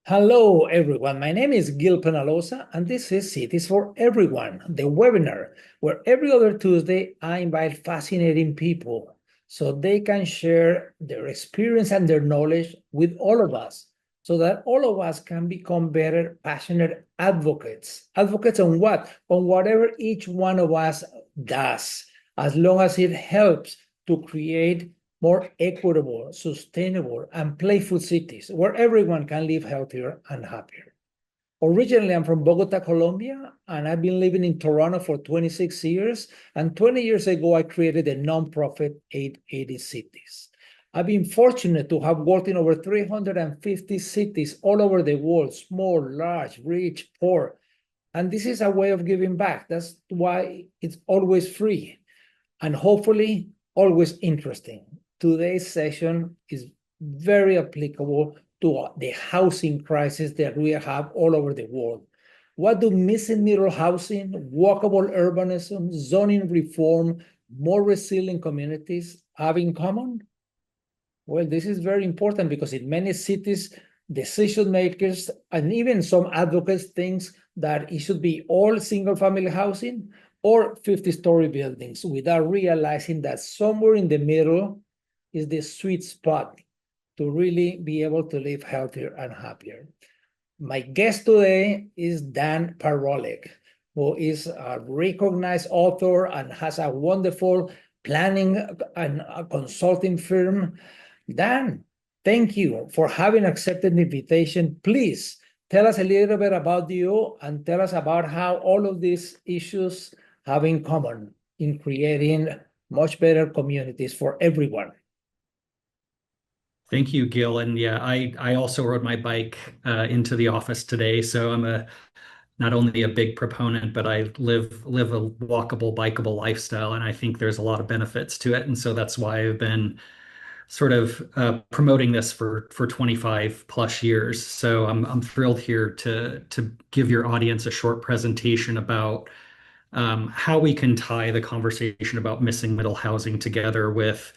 Hello, everyone. My name is Gil Penalosa, and this is Cities for Everyone, the webinar where every other Tuesday I invite fascinating people so they can share their experience and their knowledge with all of us so that all of us can become better, passionate advocates. Advocates on what? On whatever each one of us does, as long as it helps to create more equitable, sustainable, and playful cities where everyone can live healthier and happier. Originally, I'm from Bogota, Colombia, and I've been living in Toronto for 26 years. And 20 years ago, I created a nonprofit 880 Cities. I've been fortunate to have worked in over 350 cities all over the world, small, large, rich, poor. And this is a way of giving back. That's why it's always free and hopefully always interesting. Today's session is very applicable to the housing crisis that we have all over the world. What do missing middle housing, walkable urbanism, zoning reform, more resilient communities have in common? Well, this is very important because in many cities, decision makers and even some advocates think that it should be all single family housing or 50-story buildings without realizing that somewhere in the middle is the sweet spot to really be able to live healthier and happier. My guest today is Dan Parolek, who is a recognized author and has a wonderful planning and a consulting firm. Dan, thank you for having accepted the invitation. Please tell us a little bit about you and tell us about how all of these issues have in common in creating much better communities for everyone. Thank you, Gil. And yeah, I also rode my bike into the office today. So I'm not only a big proponent, but I live a walkable, bikeable lifestyle, and I think there's a lot of benefits to it. And so that's why I've been sort of promoting this for 25 plus years. So I'm thrilled here to give your audience a short presentation about how we can tie the conversation about missing middle housing together with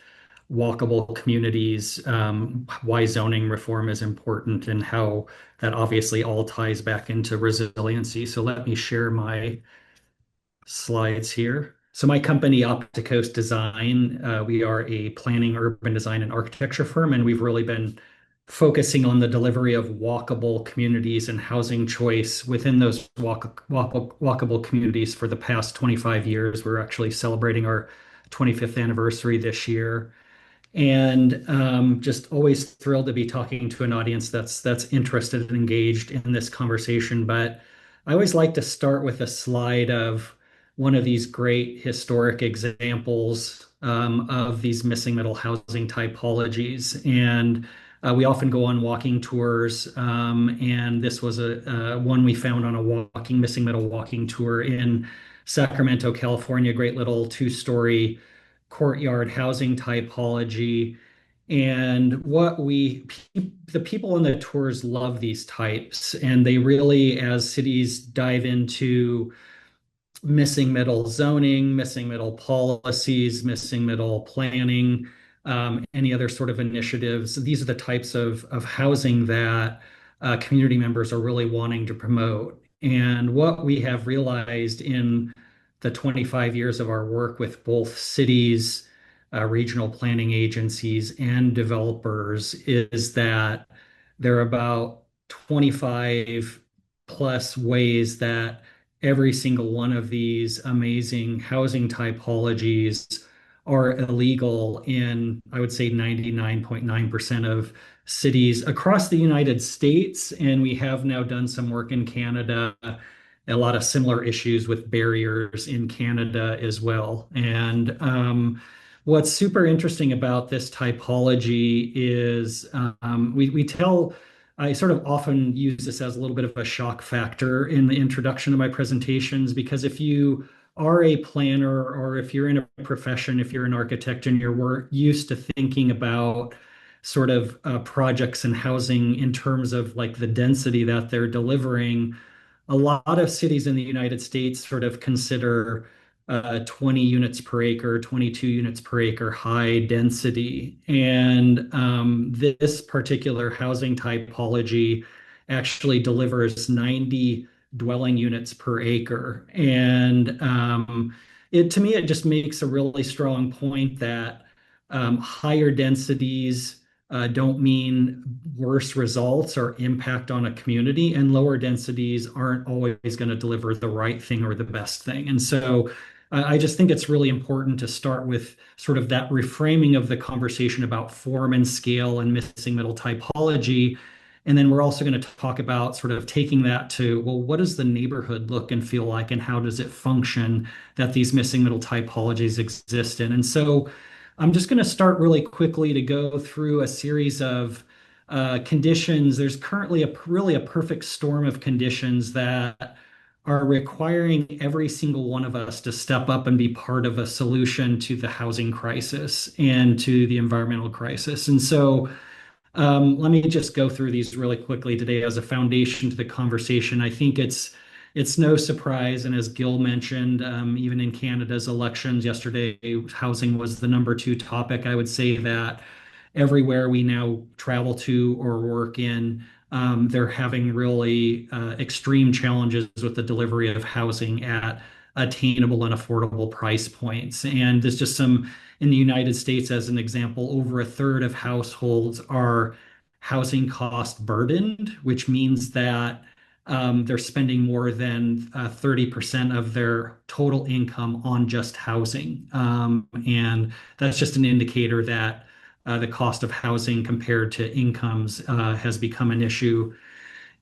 walkable communities, why zoning reform is important, and how that obviously all ties back into resiliency. So let me share my slides here. So my company, Opticos Design, we are a planning, urban design, and architecture firm, and we've really been focusing on the delivery of walkable communities and housing choice within those walkable communities for the past 25 years. We're actually celebrating our 25th anniversary this year. And just always thrilled to be talking to an audience that's interested and engaged in this conversation. But I always like to start with a slide of one of these great historic examples of these missing middle housing typologies. And we often go on walking tours, and this was a one we found on a missing middle walking tour in Sacramento, California. Great little two-story courtyard housing typology. And the people on the tours love these types, and they really, as cities dive into missing middle zoning, missing middle policies, missing middle planning, any other sort of initiatives, these are the types of housing that community members are really wanting to promote. And what we have realized in the 25 years of our work with both cities, regional planning agencies, and developers is that there are about 25 plus ways that every single one of these amazing housing typologies are illegal in, I would say, 99.9% of cities across the United States. And we have now done some work in Canada, a lot of similar issues with barriers in Canada as well. And what's super interesting about this typology is we tell, I sort of often use this as a little bit of a shock factor in the introduction of my presentations, because if you are a planner or if you're in a profession, if you're an architect and you're used to thinking about sort of projects and housing in terms of like the density that they're delivering, a lot of cities in the United States sort of consider 20 units per acre, 22 units per acre high density. And this particular housing typology actually delivers 90 dwelling units per acre. And it to me, it just makes a really strong point that higher densities don't mean worse results or impact on a community, and lower densities aren't always going to deliver the right thing or the best thing. And so I just think it's really important to start with sort of that reframing of the conversation about form and scale and missing middle typology. And then we're also going to talk about sort of taking that to, well, what does the neighborhood look and feel like, and how does it function that these missing middle typologies exist in? And so I'm just going to start really quickly to go through a series of conditions. There's currently really a perfect storm of conditions that are requiring every single one of us to step up and be part of a solution to the housing crisis and to the environmental crisis. And so let me just go through these really quickly today as a foundation to the conversation. I think it's no surprise, and as Gil mentioned, even in Canada's elections yesterday, housing was the number two topic. I would say that everywhere we now travel to or work in, they're having really extreme challenges with the delivery of housing at attainable and affordable price points. And there's just some in the United States, as an example, over a third of households are housing cost burdened, which means that they're spending more than 30% of their total income on just housing. And that's just an indicator that the cost of housing compared to incomes has become an issue.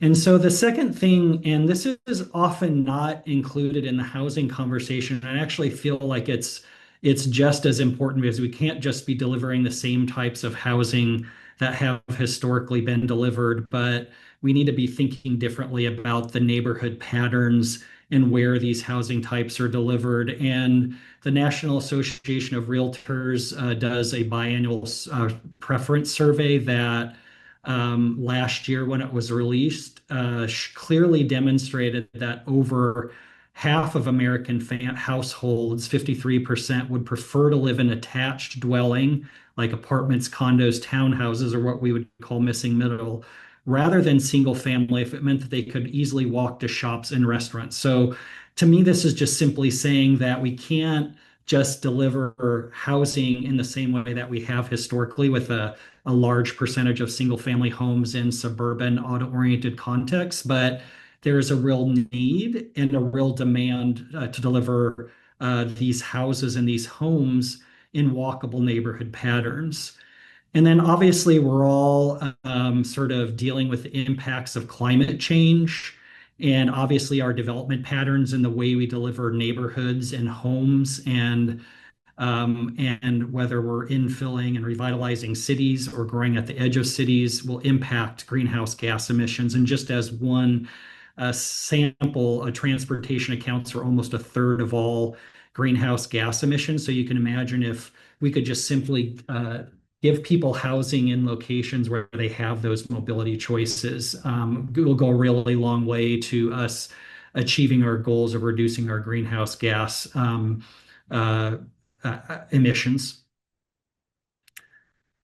And so the second thing, and this is often not included in the housing conversation, I actually feel like it's just as important, because we can't just be delivering the same types of housing that have historically been delivered, but we need to be thinking differently about the neighborhood patterns and where these housing types are delivered. And the National Association of Realtors does a biannual preference survey that last year, when it was released, clearly demonstrated that over half of American households, 53%, would prefer to live in attached dwelling, like apartments, condos, townhouses, or what we would call missing middle, rather than single family if it meant that they could easily walk to shops and restaurants. So to me, this is just simply saying that we can't just deliver housing in the same way that we have historically, with a large percentage of single family homes in suburban auto-oriented contexts, but there is a real need and a real demand to deliver these houses and these homes in walkable neighborhood patterns. And then obviously we're all sort of dealing with the impacts of climate change, and obviously our development patterns and the way we deliver neighborhoods and homes, and whether we're infilling and revitalizing cities or growing at the edge of cities will impact greenhouse gas emissions. And just as one sample, transportation accounts for almost a third of all greenhouse gas emissions. So you can imagine if we could just simply give people housing in locations where they have those mobility choices, it will go a really long way to us achieving our goals of reducing our greenhouse gas uh, emissions.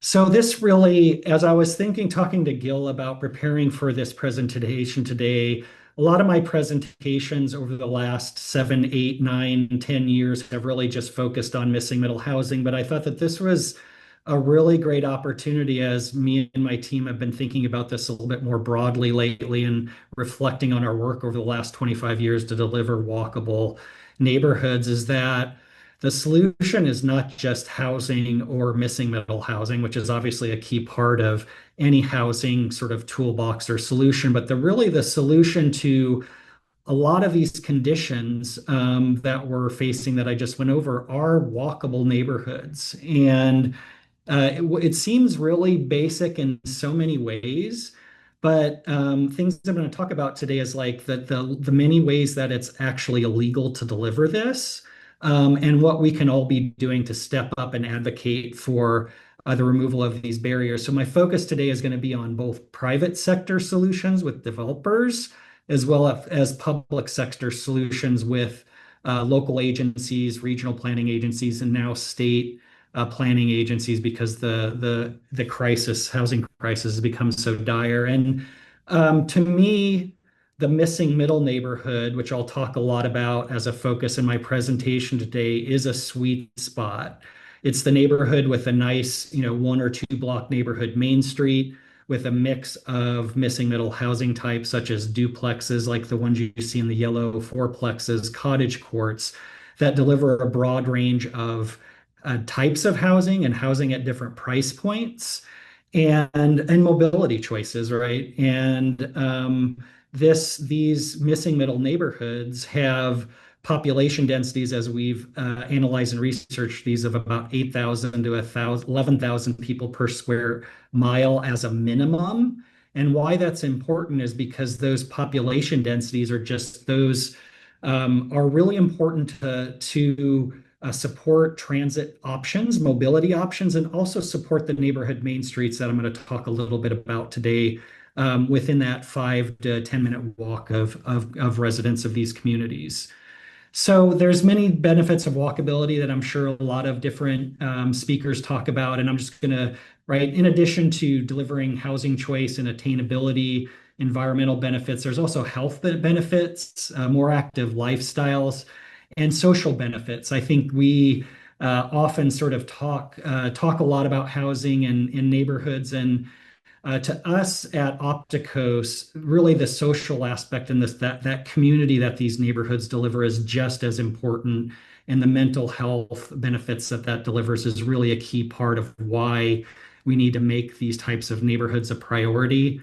So this really, as I was thinking, talking to Gil about preparing for this presentation today, a lot of my presentations over the last 7, 8, 9, 10 years have really just focused on missing middle housing. But I thought that this was a really great opportunity, as me and my team have been thinking about this a little bit more broadly lately and reflecting on our work over the last 25 years to deliver walkable neighborhoods, is that the solution is not just housing or missing middle housing, which is obviously a key part of any housing sort of toolbox or solution, but the solution to a lot of these conditions that we're facing that I just went over are walkable neighborhoods. And it seems really basic in so many ways, but things I'm going to talk about today is like the many ways that it's actually illegal to deliver this, and what we can all be doing to step up and advocate for the removal of these barriers. So my focus today is going to be on both private sector solutions with developers, as well as public sector solutions with local agencies, regional planning agencies, and now state planning agencies, because the housing crisis has become so dire. And To me, the missing middle neighborhood, which I'll talk a lot about as a focus in my presentation today, is a sweet spot. It's the neighborhood with a nice, 1 or 2 block neighborhood main street with a mix of missing middle housing types, such as duplexes, like the ones you see in the yellow fourplexes, cottage courts, that deliver a broad range of types of housing and housing at different price points and mobility choices, right? And these missing middle neighborhoods have population densities, as we've analyzed and researched these, of about 8,000 to 11,000 people per square mile as a minimum. And why that's important is because those population densities are just those are really important to support transit options, mobility options, and also support the neighborhood main streets that I'm going to talk a little bit about today, within that 5 to 10 minute walk of residents of these communities. So there's many benefits of walkability that I'm sure a lot of different speakers talk about, and I'm just going to, right, in addition to delivering housing choice and attainability, environmental benefits, there's also health benefits, more active lifestyles, and social benefits. I think we often sort of talk a lot about housing and in neighborhoods, and to us at Opticos, really the social aspect and that community that these neighborhoods deliver is just as important, and the mental health benefits that delivers is really a key part of why we need to make these types of neighborhoods a priority.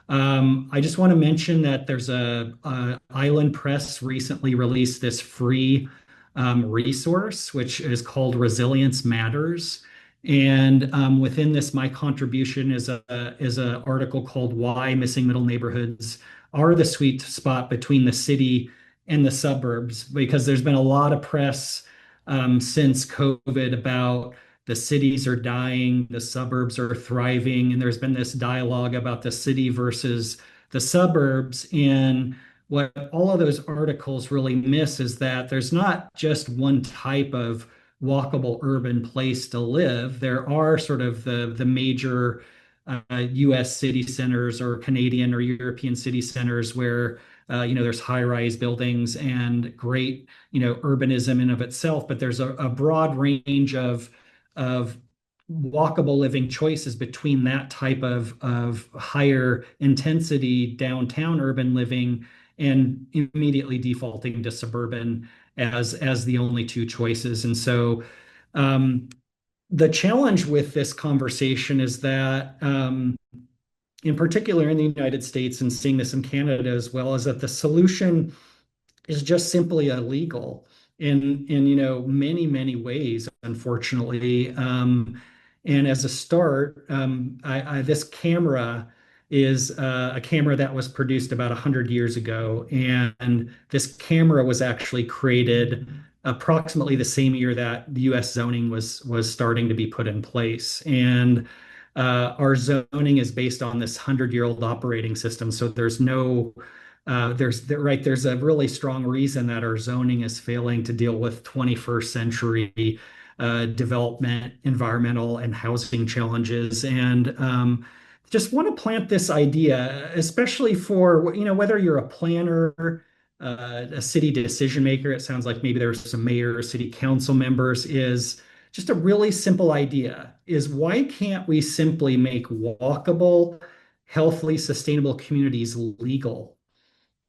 I just want to mention that there's a Island Press recently released this free resource, which is called Resilience Matters. And within this, my contribution is a article called "Why Missing Middle Neighborhoods Are the Sweet Spot Between the City and the Suburbs," because there's been a lot of press since COVID about the cities are dying, the suburbs are thriving, and there's been this dialogue about the city versus the suburbs. And what all of those articles really miss is that there's not just one type of walkable urban place to live. There are sort of the major US city centers or Canadian or European city centers where there's high-rise buildings and great, urbanism in of itself, but there's a broad range of walkable living choices between that type of higher intensity downtown urban living and immediately defaulting to suburban as the only two choices. And so the challenge with this conversation is that in particular in the United States, and seeing this in Canada as well, is that the solution is just simply illegal in many ways, unfortunately. And as a start, this camera is a camera that was produced about 100 years ago, and this camera was actually created approximately the same year that the U.S. zoning was starting to be put in place. And our zoning is based on this 100-year-old operating system, so there's no there's a really strong reason that our zoning is failing to deal with 21st century development, environmental, and housing challenges. And just want to plant this idea, especially for, whether you're a planner, a city decision maker. It sounds like maybe there's some mayors, city council members. Is just a really simple idea: is why can't we simply make walkable, healthily sustainable communities legal?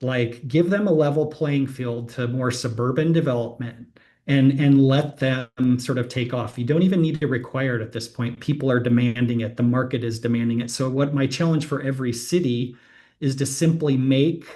Like, give them a level playing field to more suburban development, and let them sort of take off. You don't even need to require it at this point. People are demanding it. The market is demanding it. So what my challenge for every city is to simply make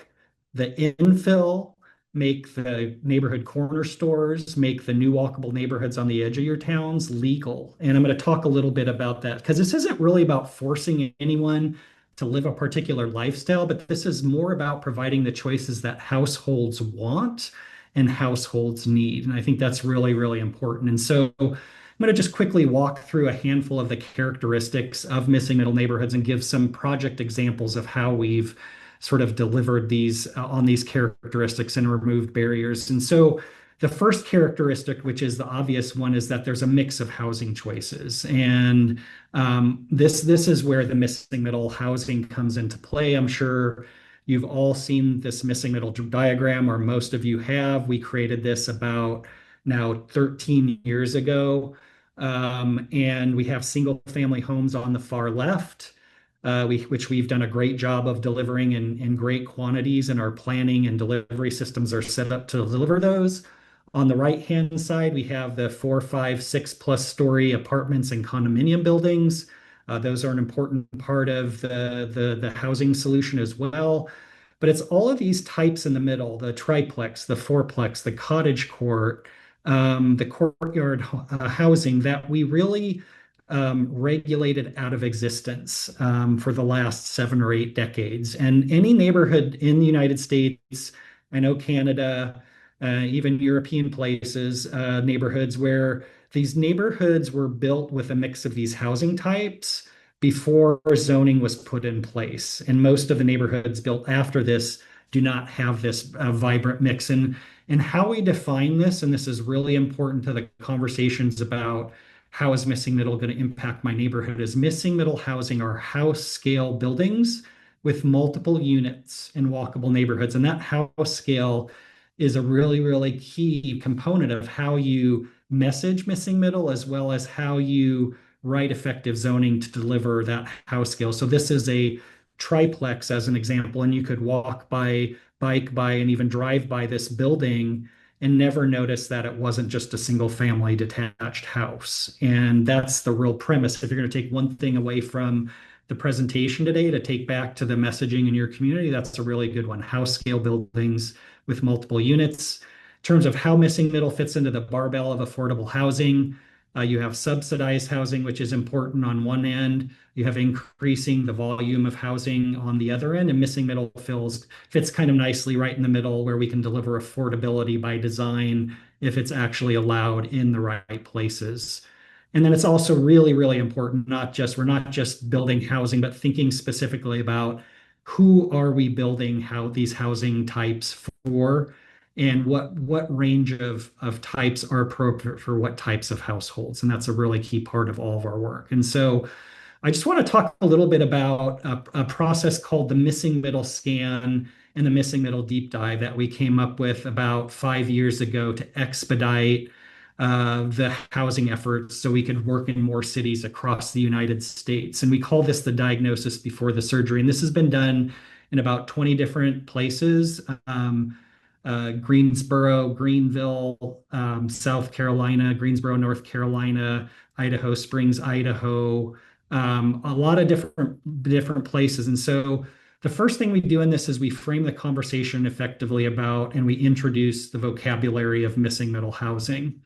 the infill, make the neighborhood corner stores, make the new walkable neighborhoods on the edge of your towns legal. And I'm going to talk a little bit about that, because this isn't really about forcing anyone to live a particular lifestyle, but this is more about providing the choices that households want and households need. And I think that's really, really important. And so I'm going to just quickly walk through a handful of the characteristics of missing middle neighborhoods and give some project examples of how we've, sort of, delivered these on these characteristics and removed barriers. And so, the first characteristic, which is the obvious one, is that there's a mix of housing choices. And this is where the missing middle housing comes into play. I'm sure you've all seen this missing middle diagram, or most of you have. We created this about now 13 years ago. And we have single family homes on the far left, which we've done a great job of delivering in great quantities, and our planning and delivery systems are set up to deliver those. On the right-hand side, we have the 4, 5, 6+ story apartments and condominium buildings. Those are an important part of the housing solution as well. But it's all of these types in the middle, the triplex, the fourplex, the cottage court, the courtyard housing that we really regulated out of existence for the last 7 or 8 decades. And any neighborhood in the United States, I know Canada, even European places, neighborhoods where these neighborhoods were built with a mix of these housing types before zoning was put in place. And most of the neighborhoods built after this do not have this vibrant mix. And how we define this, and this is really important to the conversations about how is missing middle going to impact my neighborhood, is missing middle housing are house scale buildings with multiple units in walkable neighborhoods. And that house scale is a really, really key component of how you message missing middle, as well as how you write effective zoning to deliver that house scale. So this is a triplex as an example, and you could walk by, bike by, and even drive by this building and never notice that it wasn't just a single family detached house. And that's the real premise. If you're going to take one thing away from the presentation today to take back to the messaging in your community, that's a really good one. House scale buildings with multiple units. In terms of how missing middle fits into the barbell of affordable housing, you have subsidized housing, which is important on one end. You have increasing the volume of housing on the other end, and missing middle fits kind of nicely right in the middle, where we can deliver affordability by design if it's actually allowed in the right places. And then it's also really, really important, we're not just building housing, but thinking specifically about who are we building these housing types for, and what range of types are appropriate for what types of households. And that's a really key part of all of our work. And so I just want to talk a little bit about a process called the Missing Middle Scan and the Missing Middle Deep Dive that we came up with about 5 years ago to expedite the housing efforts so we could work in more cities across the United States. And we call this the diagnosis before the surgery. And this has been done in about 20 different places. Greensboro, Greenville, South Carolina, Greensboro, North Carolina, Idaho Springs, Idaho, a lot of different places. And so the first thing we do in this is we frame the conversation effectively about, and we introduce the vocabulary of missing middle housing.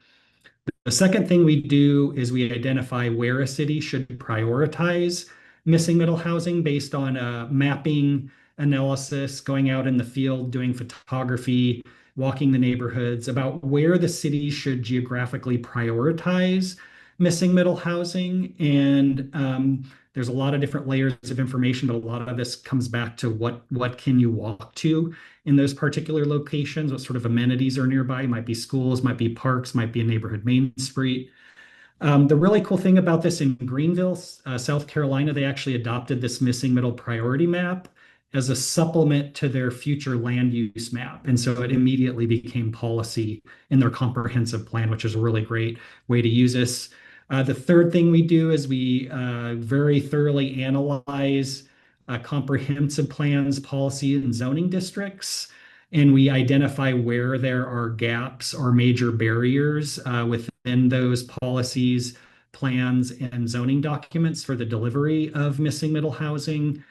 The second thing we do is we identify where a city should prioritize missing middle housing based on a mapping analysis, going out in the field, doing photography, walking the neighborhoods, about where the city should geographically prioritize missing middle housing. And there's a lot of different layers of information, but a lot of this comes back to what can you walk to in those particular locations, what sort of amenities are nearby. Might be schools, might be parks, might be a neighborhood main street. The really cool thing about this, in Greenville, South Carolina, they actually adopted this missing middle priority map as a supplement to their future land use map. And so it immediately became policy in their comprehensive plan, which is a really great way to use this. The third thing we do is we very thoroughly analyze comprehensive plans, policy, and zoning districts. And we identify where there are gaps or major barriers within those policies, plans, and zoning documents for the delivery of missing middle housing.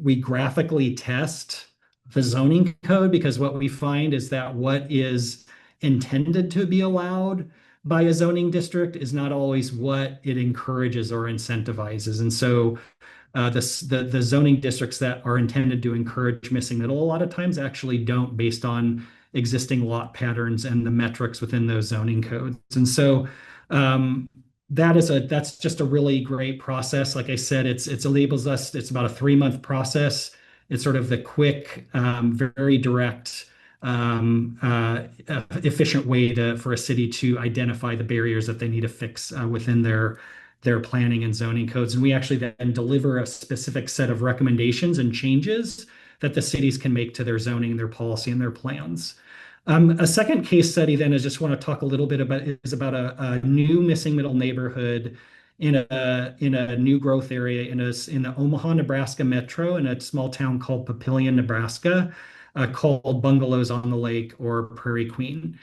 We graphically test the zoning code, because what we find is that what is intended to be allowed by a zoning district is not always what it encourages or incentivizes. And so the zoning districts that are intended to encourage missing middle a lot of times actually don't, based on existing lot patterns and the metrics within those zoning codes. And so that's just a really great process. Like I said, it enables us. It's about a 3-month process. It's sort of the quick, very direct efficient way for a city to identify the barriers that they need to fix within their planning and zoning codes. And we actually then deliver a specific set of recommendations and changes that the cities can make to their zoning, their policy, and their plans. A second case study then I just want to talk a little bit about is about a new missing middle neighborhood in a new growth area in the Omaha, Nebraska metro in a small town called Papillion, Nebraska, called Bungalows on the Lake or Prairie Queen.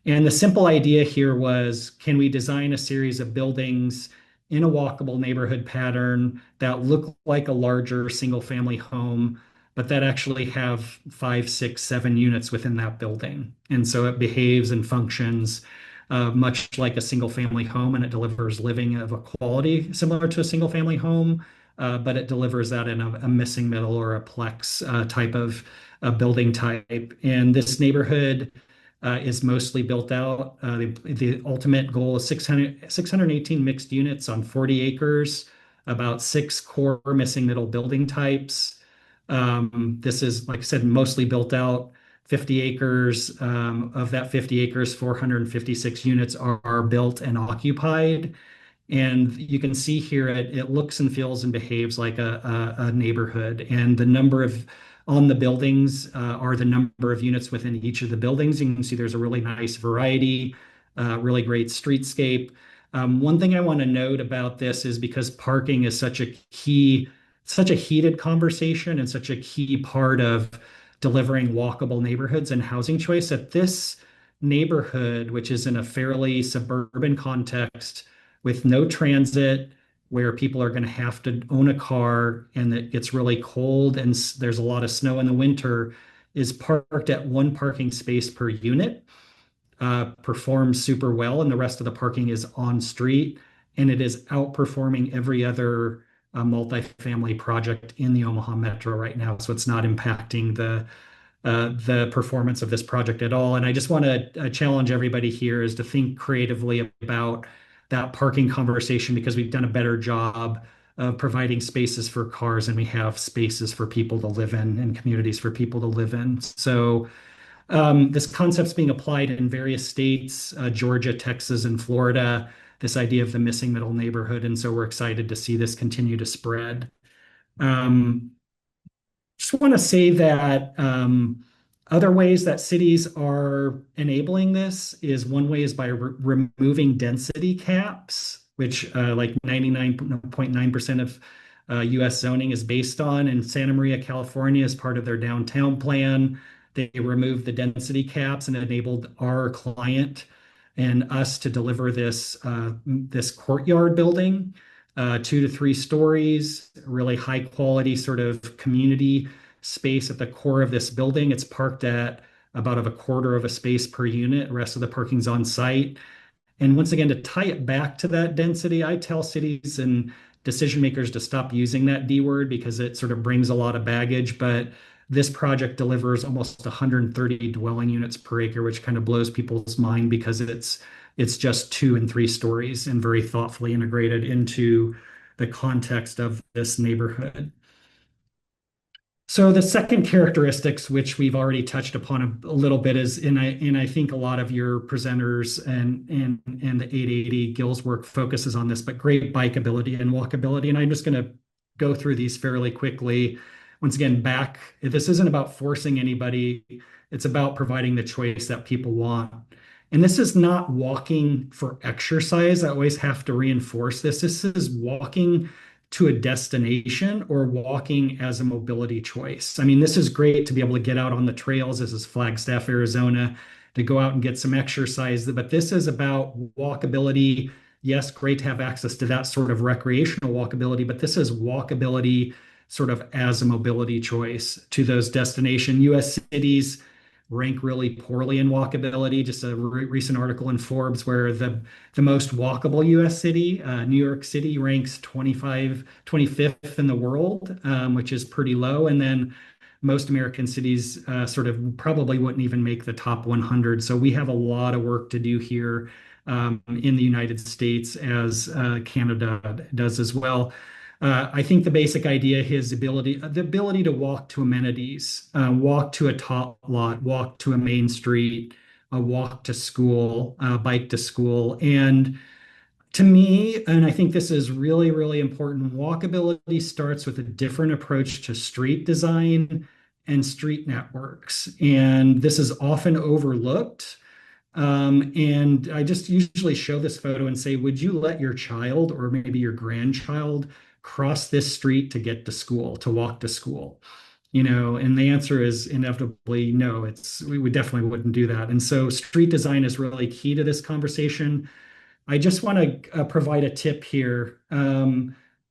And the simple idea here was, can we design a series of buildings in a walkable neighborhood pattern that look like a larger single family home, but that actually have 5, 6, 7 units within that building. And so it behaves and functions much like a single family home, and it delivers living of a quality similar to a single family home, but it delivers that in a missing middle or a plex type of building type. And this neighborhood is mostly built out. The ultimate goal is 618 mixed units on 40 acres, about 6 core missing middle building types. This is, like I said, mostly built out. 50 acres, of that 50 acres, 456 units are built and occupied. And you can see here it looks and feels and behaves like a neighborhood. And the number of on the buildings are the number of units within each of the buildings. You can see there's a really nice variety, really great streetscape. One thing I want to note about this is because parking is such a heated conversation and such a key part of delivering walkable neighborhoods and housing choice, that this neighborhood, which is in a fairly suburban context with no transit, where people are going to have to own a car and it gets really cold and there's a lot of snow in the winter, is parked at one parking space per unit, performs super well, and the rest of the parking is on street. And it is outperforming every other multifamily project in the Omaha Metro right now. So it's not impacting the performance of this project at all. And I just want to challenge everybody here is to think creatively about that parking conversation, because we've done a better job of providing spaces for cars and we have spaces for people to live in and communities for people to live in. So this concept's being applied in various states, Georgia, Texas, and Florida, this idea of the missing middle neighborhood. And so we're excited to see this continue to spread. Just want to say that other ways that cities are enabling this is one way is by removing density caps, which like 99.9% of US zoning is based on. In Santa Maria, California, as part of their downtown plan, they removed the density caps and enabled our client and us to deliver this courtyard building, 2 to 3 stories, really high quality sort of community space at the core of this building. It's parked at about a quarter of a space per unit. The rest of the parking's on site. And once again, to tie it back to that density, I tell cities and decision makers to stop using that D word because it sort of brings a lot of baggage. But this project delivers almost 130 dwelling units per acre, which kind of blows people's mind because it's just 2 and 3 stories and very thoughtfully integrated into the context of this neighborhood. So the second characteristics, which we've already touched upon a little bit, is, and I think a lot of your presenters and the 880 Gil's work focuses on this, but great bikeability and walkability. And I'm just going to go through these fairly quickly. Once again, this isn't about forcing anybody. It's about providing the choice that people want. And this is not walking for exercise. I always have to reinforce this. This is walking to a destination or walking as a mobility choice. I mean, this is great to be able to get out on the trails. This is Flagstaff, Arizona, to go out and get some exercise. But this is about walkability. Yes, great to have access to that sort of recreational walkability, but this is walkability sort of as a mobility choice to those destination. US cities rank really poorly in walkability. Just a recent article in Forbes where the most walkable US city, New York City, ranks 25th in the world, which is pretty low. And then most American cities sort of probably wouldn't even make the top 100. So we have a lot of work to do here in the United States, as Canada does as well. I think the basic idea, the ability to walk to amenities, walk to a top lot, walk to a main street, walk to school, bike to school. And to me, and I think this is really, really important, walkability starts with a different approach to street design and street networks. And this is often overlooked. And I just usually show this photo and say, would you let your child or maybe your grandchild cross this street to get to school, to walk to school? And the answer is inevitably no. We definitely wouldn't do that. And so street design is really key to this conversation. I just want to provide a tip here.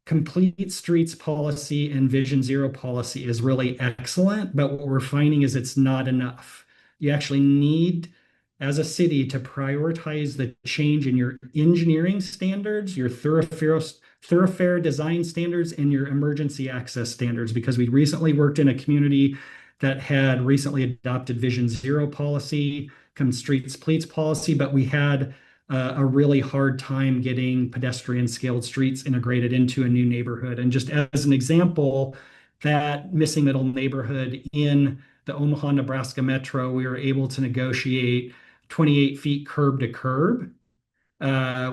Complete streets policy and Vision Zero policy is really excellent, but what we're finding is it's not enough. You actually need, as a city, to prioritize the change in your engineering standards, your thoroughfare design standards, and your emergency access standards, because we recently worked in a community that had recently adopted Vision Zero policy, come streets police policy, but we had a really hard time getting pedestrian scaled streets integrated into a new neighborhood. And just as an example, that missing middle neighborhood in the Omaha, Nebraska metro, we were able to negotiate 28 feet curb to curb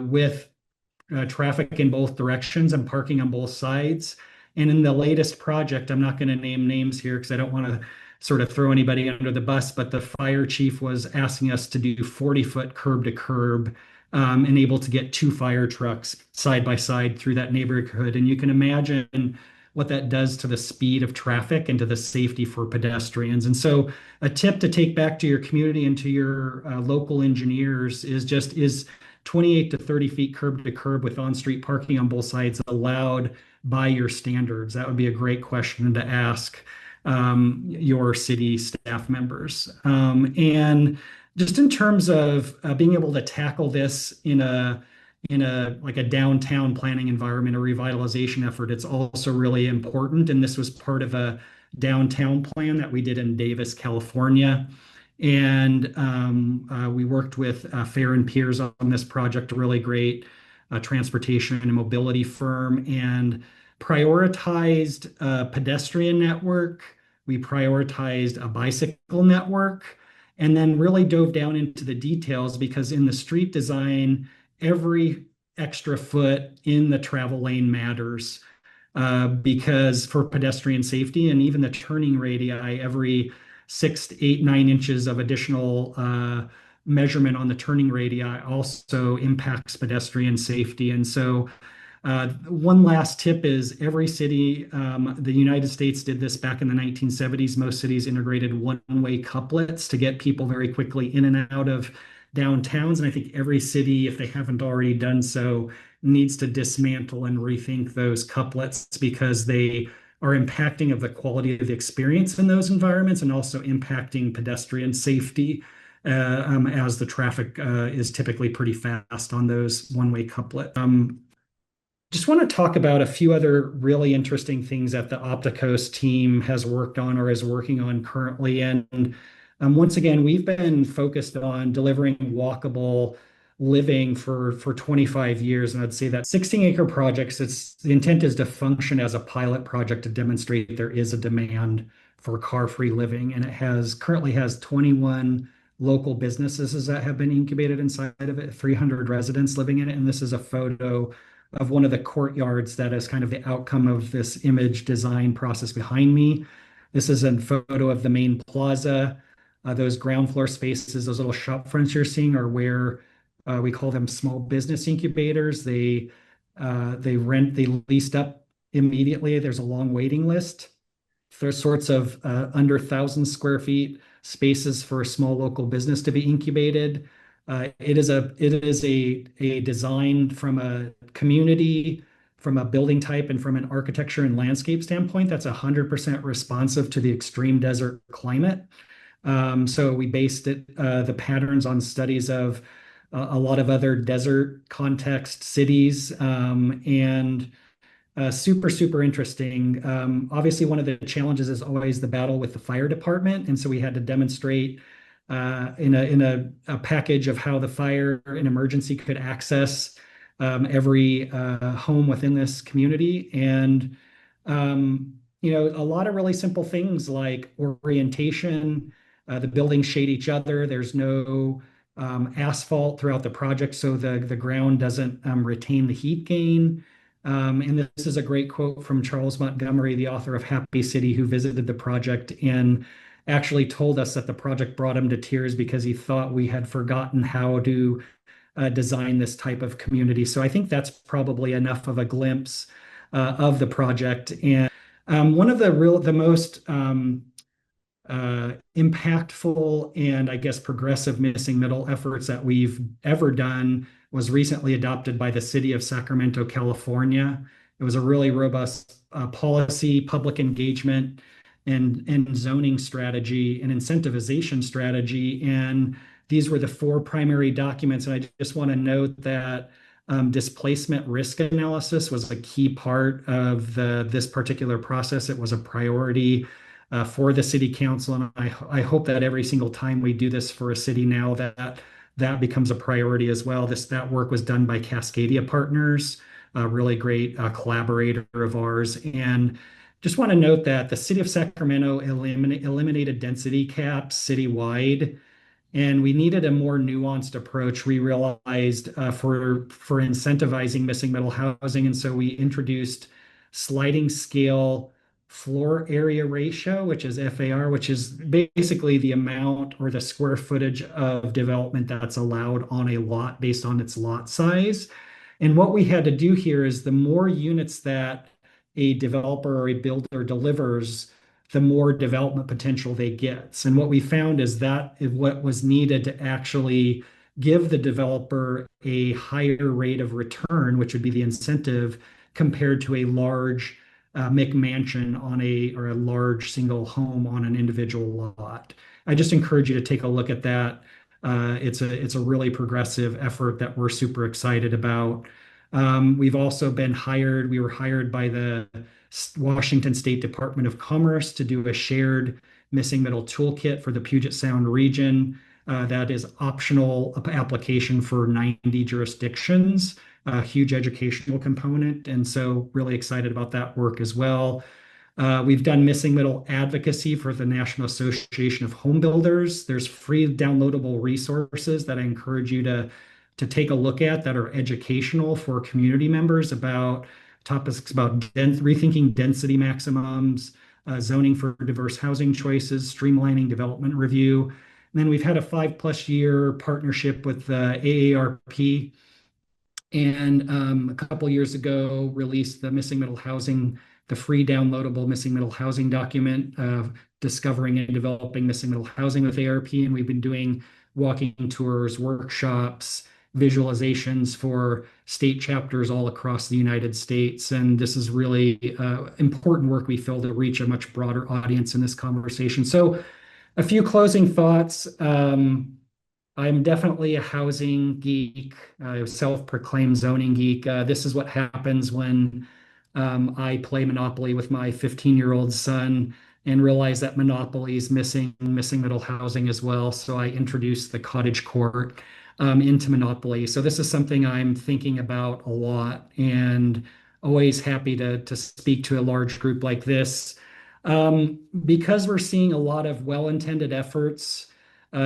with traffic in both directions and parking on both sides. And in the latest project, I'm not going to name names here because I don't want to sort of throw anybody under the bus, but the fire chief was asking us to do 40-foot curb to curb and able to get two fire trucks side by side through that neighborhood. And you can imagine what that does to the speed of traffic and to the safety for pedestrians. And so a tip to take back to your community and to your local engineers is 28 to 30 feet curb to curb with on-street parking on both sides allowed by your standards? That would be a great question to ask your city staff members. And just in terms of being able to tackle this in a like a downtown planning environment, a revitalization effort, it's also really important. And this was part of a downtown plan that we did in Davis, California. And we worked with Fair and Piers on this project, a really great transportation and mobility firm, and prioritized a pedestrian network. We prioritized a bicycle network, and then really dove down into the details because in the street design, every extra foot in the travel lane matters because for pedestrian safety and even the turning radii, every 6 to 8, 9 inches of additional measurement on the turning radii also impacts pedestrian safety. And so one last tip is every city, the United States did this back in the 1970s. Most cities integrated one-way couplets to get people very quickly in and out of downtowns. And I think every city, if they haven't already done so, needs to dismantle and rethink those couplets because they are impacting of the quality of the experience in those environments and also impacting pedestrian safety as the traffic is typically pretty fast on those one-way couplets. Just want to talk about a few other really interesting things that the Opticos team has worked on or is working on currently. And once again, we've been focused on delivering walkable living for 25 years. And I'd say that 16 acre projects, the intent is to function as a pilot project to demonstrate there is a demand for car-free living. And currently has 21 local businesses that have been incubated inside of it, 300 residents living in it. And this is a photo of one of the courtyards that is kind of the outcome of this image design process behind me. This is a photo of the main plaza. Those ground floor spaces, those little shop fronts you're seeing are where we call them small business incubators. They leased up immediately. There's a long waiting list. There's sorts of under 1,000 square feet spaces for a small local business to be incubated. It is a design from a community, from a building type, and from an architecture and landscape standpoint that's 100% responsive to the extreme desert climate. So we based the patterns on studies of a lot of other desert context cities, and super, super interesting. Obviously, one of the challenges is always the battle with the fire department. And so we had to demonstrate in a package of how the fire and emergency could access every home within this community. And a lot of really simple things like orientation. The buildings shade each other. There's no asphalt throughout the project, so the ground doesn't retain the heat gain. And this is a great quote from Charles Montgomery, the author of Happy City, who visited the project and actually told us that the project brought him to tears because he thought we had forgotten how to design this type of community. So I think that's probably enough of a glimpse of the project. And one of the most impactful and I guess progressive missing middle efforts that we've ever done was recently adopted by the city of Sacramento, California. It was a really robust policy, public engagement, and zoning strategy and incentivization strategy. And these were the four primary documents. And I just want to note that displacement risk analysis was a key part of this particular process. It was a priority for the city council. And I hope that every single time we do this for a city now that becomes a priority as well. That work was done by Cascadia Partners, a really great collaborator of ours. And just want to note that the city of Sacramento eliminated density caps citywide, and we needed a more nuanced approach. We realized for incentivizing missing middle housing, and so we introduced sliding scale floor area ratio, which is FAR, which is basically the amount or the square footage of development that's allowed on a lot based on its lot size. And what we had to do here is the more units that a developer or a builder delivers, the more development potential they get. And what we found is that is what was needed to actually give the developer a higher rate of return, which would be the incentive compared to a large McMansion or a large single home on an individual lot. I just encourage you to take a look at that. It's a really progressive effort that we're super excited about. We've also been hired. We were hired by the Washington State Department of Commerce to do a shared missing middle toolkit for the Puget Sound region. That is optional application for 90 jurisdictions, a huge educational component. And so really excited about that work as well. We've done missing middle advocacy for the National Association of Home Builders. There's free downloadable resources that I encourage you to take a look at that are educational for community members about topics about rethinking density maximums, zoning for diverse housing choices, streamlining development review. And then we've had a 5+ year partnership with AARP, and a couple years ago released the free downloadable missing middle housing document of discovering and developing missing middle housing with ARP. And we've been doing walking tours, workshops, visualizations for state chapters all across the United States. And this is really important work we feel to reach a much broader audience in this conversation. So a few closing thoughts. I'm definitely a housing geek, a self-proclaimed zoning geek. This is what happens when I play Monopoly with my 15-year-old son and realize that Monopoly is missing middle housing as well. So I introduced the cottage court into Monopoly. So this is something I'm thinking about a lot and always happy to speak to a large group like this. Because we're seeing a lot of well-intended efforts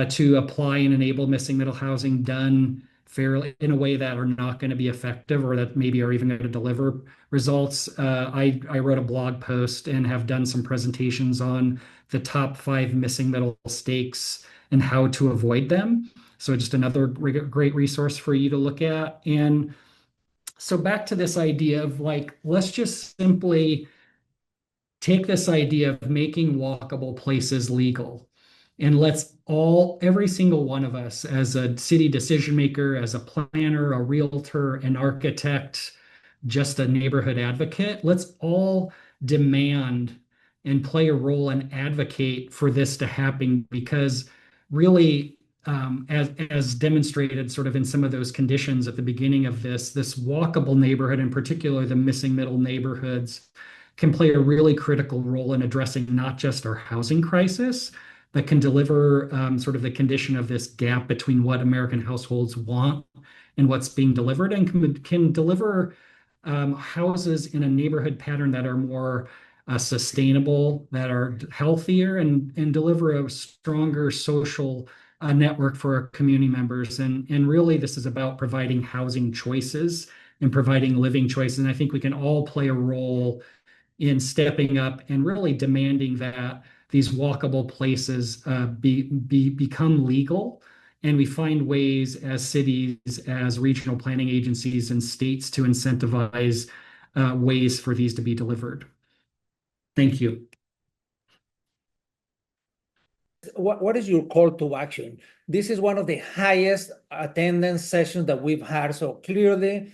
to apply and enable missing middle housing done fairly in a way that are not going to be effective or that maybe are even going to deliver results. I wrote a blog post and have done some presentations on the top 5 missing middle mistakes and how to avoid them. So just another great resource for you to look at. And so back to this idea of let's just simply take this idea of making walkable places legal, and every single one of us, as a city decision maker, as a planner, a realtor, an architect, just a neighborhood advocate, let's all demand and play a role and advocate for this to happen, because really, as demonstrated sort of in some of those conditions at the beginning of this walkable neighborhood, in particular the missing middle neighborhoods, can play a really critical role in addressing not just our housing crisis, but can deliver sort of the condition of this gap between what American households want in what's being delivered, and can deliver houses in a neighborhood pattern that are more sustainable, that are healthier, and deliver a stronger social network for our community members. And really, this is about providing housing choices and providing living choices. And I think we can all play a role in stepping up and really demanding that these walkable places become legal. And we find ways as cities, as regional planning agencies, and states to incentivize ways for these to be delivered. Thank you. What is your call to action? This is one of the highest attendance sessions that we've had. So clearly,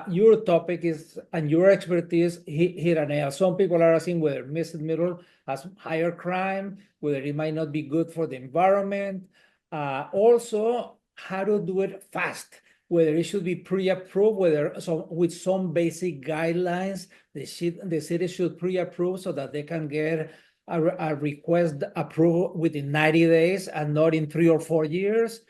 your topic is and your expertise hit a nail. Some people are asking whether Mrs. Middle has higher crime, whether it might not be good for the environment. Also, how to do it fast, whether it should be pre-approved, whether with some basic guidelines, the city should pre-approve so that they can get a request approved within 90 days and not in 3 or 4 years.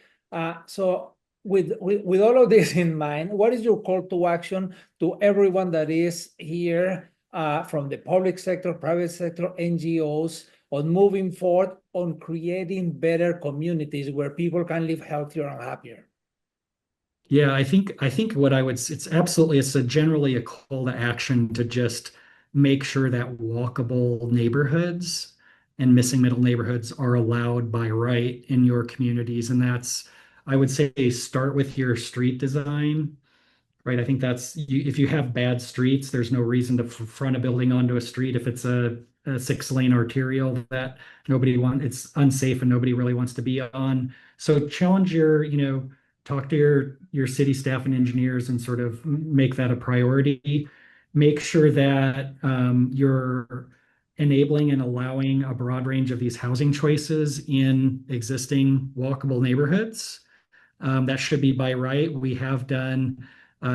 So with all of this in mind, what is your call to action to everyone that is here from the public sector, private sector, NGOs, on moving forward on creating better communities where people can live healthier and happier? Yeah, I think what I would it's generally a call to action to just make sure that walkable neighborhoods and missing middle neighborhoods are allowed by right in your communities. And that's, I would say, start with your street design, right? I think if you have bad streets, there's no reason to front a building onto a street if it's a 6-lane arterial that it's unsafe and nobody really wants to be on. So challenge talk to your city staff and engineers and sort of make that a priority. Make sure that you're enabling and allowing a broad range of these housing choices in existing walkable neighborhoods. That should be by right. We have done,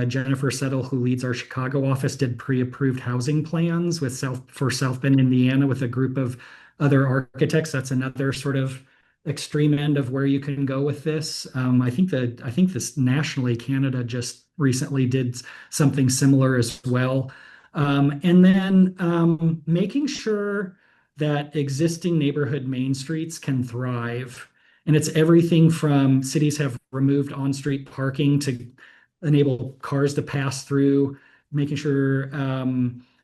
Jennifer Settle, who leads our Chicago office, did pre-approved housing plans for South Bend, Indiana, with a group of other architects. That's another sort of extreme end of where you can go with this. I think this nationally, Canada just recently did something similar as well. And then making sure that existing neighborhood main streets can thrive. And it's everything from cities have removed on-street parking to enable cars to pass through, making sure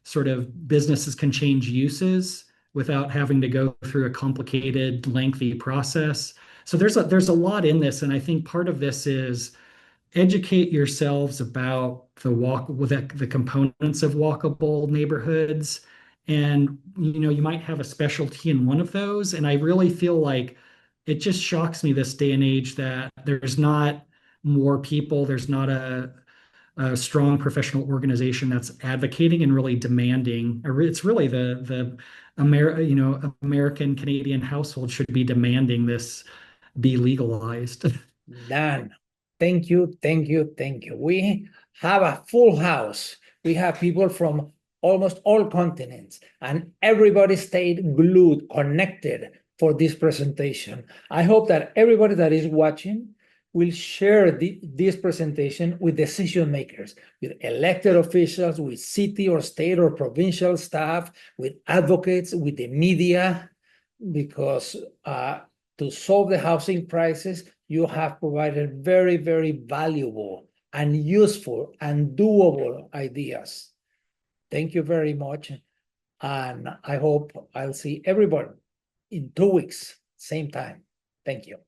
sort of businesses can change uses without having to go through a complicated, lengthy process. So there's a lot in this, and I think part of this is educate yourselves about the components of walkable neighborhoods. And you might have a specialty in one of those. And I really feel like it just shocks me this day and age that there's not more people, there's not a strong professional organization that's advocating and really demanding. It's really the American Canadian household should be demanding this be legalized. Dan, thank you, thank you, thank you. We have a full house. We have people from almost all continents, and everybody stayed glued, connected for this presentation. I hope that everybody that is watching will share this presentation with decision makers, with elected officials, with city or state or provincial staff, with advocates, with the media, because to solve the housing crisis, you have provided very, very valuable and useful and doable ideas. Thank you very much. And I hope I'll see everyone in 2 weeks, same time. Thank you.